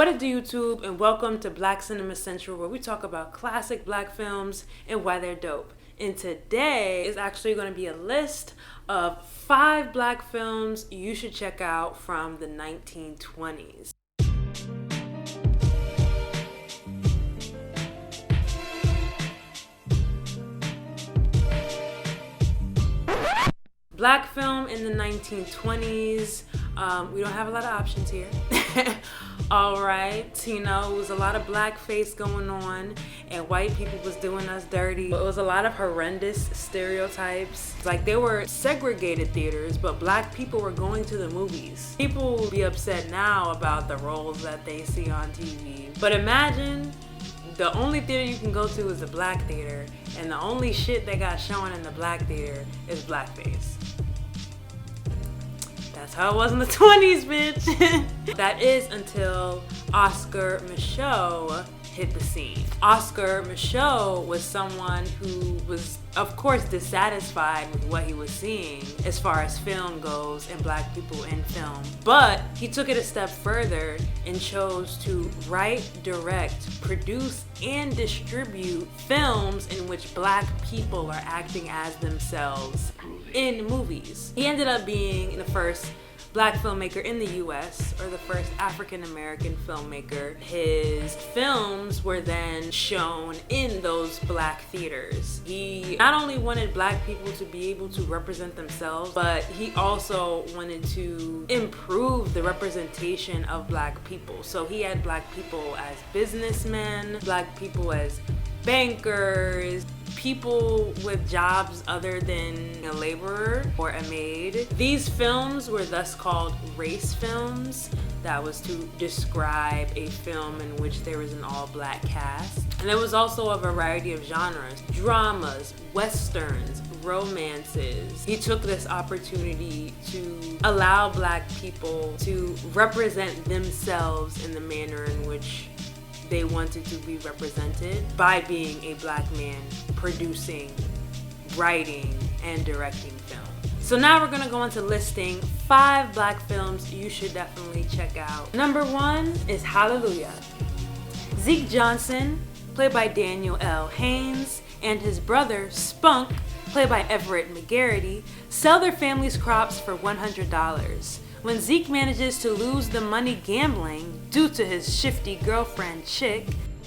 What it do, YouTube, and welcome to Black Cinema Central, where we talk about classic black films and why they're dope. And today is actually going to be a list of 5 black films you should check out from the 1920s. Black film in the 1920s. We don't have a lot of options here. Alright, it was a lot of blackface going on and white people was doing us dirty. It was a lot of horrendous stereotypes. Like, they were segregated theaters, but black people were going to the movies. People will be upset now about the roles that they see on TV. But imagine the only theater you can go to is the black theater, and the only shit they got showing in the black theater is blackface. That's how it was in the 20s, bitch. That is until Oscar Micheaux hit the scene. Oscar Micheaux was someone who was, of course, dissatisfied with what he was seeing as far as film goes and black people in film. But he took it a step further and chose to write, direct, produce, and distribute films in which black people are acting as themselves in movies. He ended up being the first black filmmaker in the US, or the first African-American filmmaker. His films were then shown in those black theaters. He not only wanted black people to be able to represent themselves, but he also wanted to improve the representation of black people. So he had black people as businessmen, black people as bankers, people with jobs other than a laborer or a maid. These films were thus called race films. That was to describe a film in which there was an all-black cast. And there was also a variety of genres: dramas, westerns, romances. He took this opportunity to allow black people to represent themselves in the manner in which they wanted to be represented by being a black man producing, writing, and directing film. So now we're gonna go into listing 5 black films you should definitely check out. Number 1 is Hallelujah. Zeke Johnson, played by Daniel L. Haynes, and his brother Spunk, played by Everett McGarity, sell their family's crops for $100. When Zeke manages to lose the money gambling due to his shifty girlfriend Chick,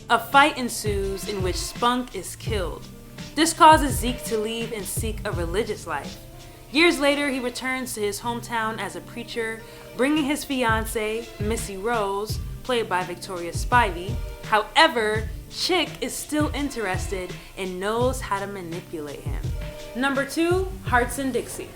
a fight ensues in which Spunk is killed. This causes Zeke to leave and seek a religious life. Years later, he returns to his hometown as a preacher, bringing his fiancée, Missy Rose, played by Victoria Spivey. However, Chick is still interested and knows how to manipulate him. Number 2, Hearts and Dixie.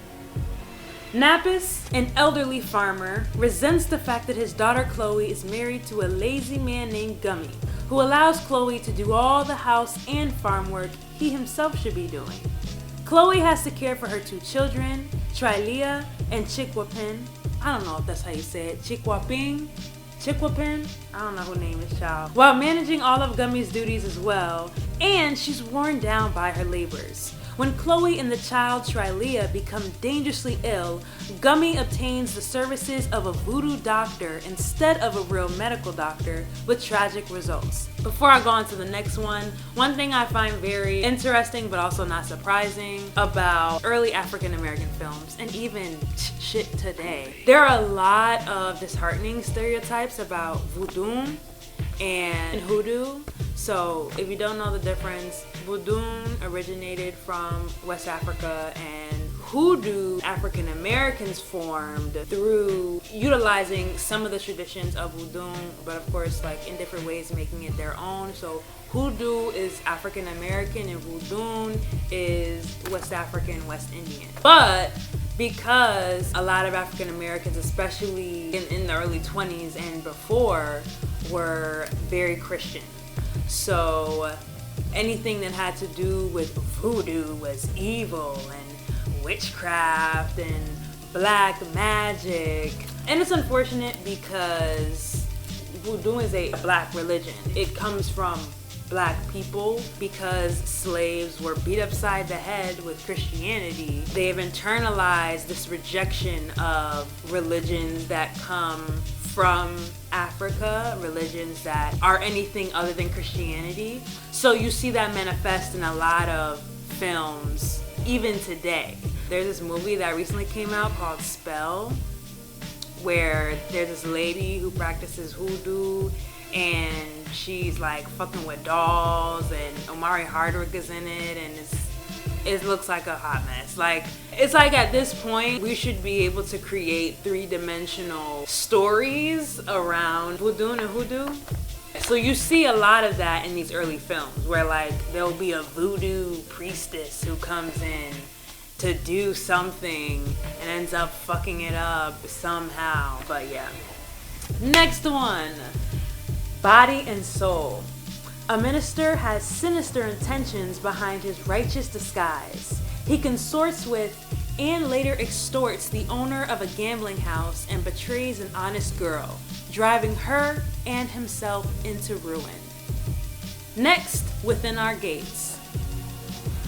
Nappis, an elderly farmer, resents the fact that his daughter Chloe is married to a lazy man named Gummy, who allows Chloe to do all the house and farm work he himself should be doing. Chloe has to care for her 2 children, Trilea and Chikwapin. I don't know if that's how you say it. Chikwapin? I don't know who named this child. While managing all of Gummy's duties as well, and she's worn down by her labors. When Chloe and the child Trilea become dangerously ill, Gummy obtains the services of a voodoo doctor instead of a real medical doctor, with tragic results. Before I go on to the next one thing I find very interesting but also not surprising about early African American films, and even shit today, there are a lot of disheartening stereotypes about voodoo and hoodoo. So if you don't know the difference, voodoo originated from West Africa, and hoodoo African Americans formed through utilizing some of the traditions of voodoo, but of course, like, in different ways, making it their own. So hoodoo is African American and voodoo is West African, West Indian. But because a lot of African Americans, especially in the early 20s and before, were very Christian, so anything that had to do with voodoo was evil and witchcraft and black magic. And it's unfortunate because voodoo is a black religion. It comes from black people because slaves were beat upside the head with Christianity. They have internalized this rejection of religions that come from Africa, religions that are anything other than Christianity. So you see that manifest in a lot of films, even today. There's this movie that recently came out called Spell, where there's this lady who practices hoodoo, and she's like fucking with dolls, and Omari Hardwick is in it, and it looks like a hot mess. Like, it's like at this point we should be able to create three-dimensional stories around voodoo and hoodoo. So you see a lot of that in these early films, where like there'll be a voodoo priestess who comes in to do something and ends up fucking it up somehow. But yeah. Next one, Body and Soul. A minister has sinister intentions behind his righteous disguise. He consorts with and later extorts the owner of a gambling house and betrays an honest girl, driving her and himself into ruin. Next, Within Our Gates.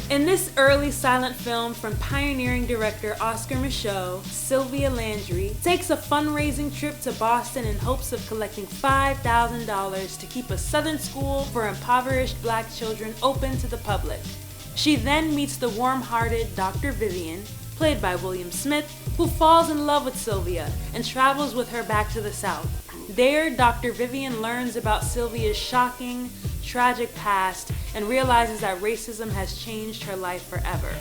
In this early silent film from pioneering director Oscar Micheaux, Sylvia Landry takes a fundraising trip to Boston in hopes of collecting $5,000 to keep a southern school for impoverished black children open to the public. She then meets the warm-hearted Dr. Vivian, played by William Smith, who falls in love with Sylvia and travels with her back to the South. There, Dr. Vivian learns about Sylvia's shocking, tragic past and realizes that racism has changed her life forever.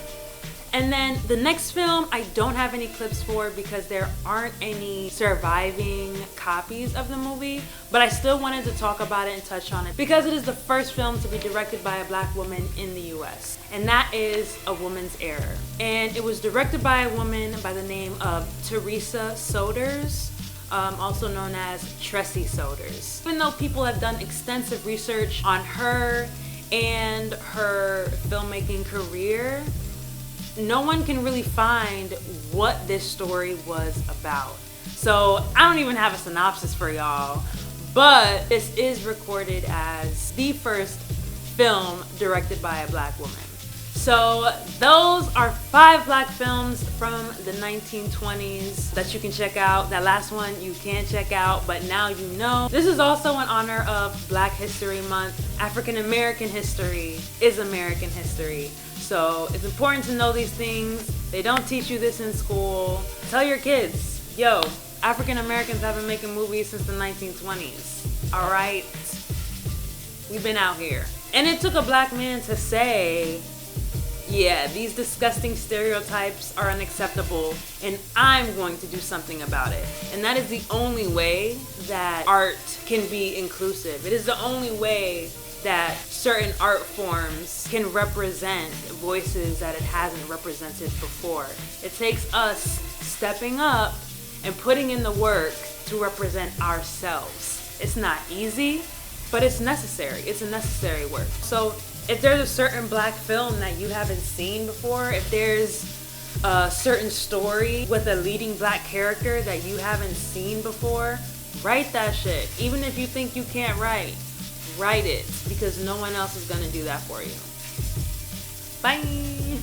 And then the next film I don't have any clips for because there aren't any surviving copies of the movie, but I still wanted to talk about it and touch on it because it is the first film to be directed by a black woman in the US, and that is A Woman's Error. And it was directed by a woman by the name of Teresa Soders, also known as Tressie Soders. Even though people have done extensive research on her and her filmmaking career, no one can really find what this story was about. So I don't even have a synopsis for y'all, but this is recorded as the first film directed by a black woman. So those are 5 black films from the 1920s that you can check out. That last one you can't check out, but now you know. This is also in honor of Black History Month. African American history is American history. So it's important to know these things. They don't teach you this in school. Tell your kids, yo, African Americans have been making movies since the 1920s. All right? We've been out here. And it took a black man to say, yeah, these disgusting stereotypes are unacceptable and I'm going to do something about it. And that is the only way that art can be inclusive. It is the only way that certain art forms can represent voices that it hasn't represented before. It takes us stepping up and putting in the work to represent ourselves. It's not easy, but it's necessary. It's a necessary work. So if there's a certain black film that you haven't seen before, if there's a certain story with a leading black character that you haven't seen before, write that shit. Even if you think you can't write it, because no one else is gonna do that for you. Bye.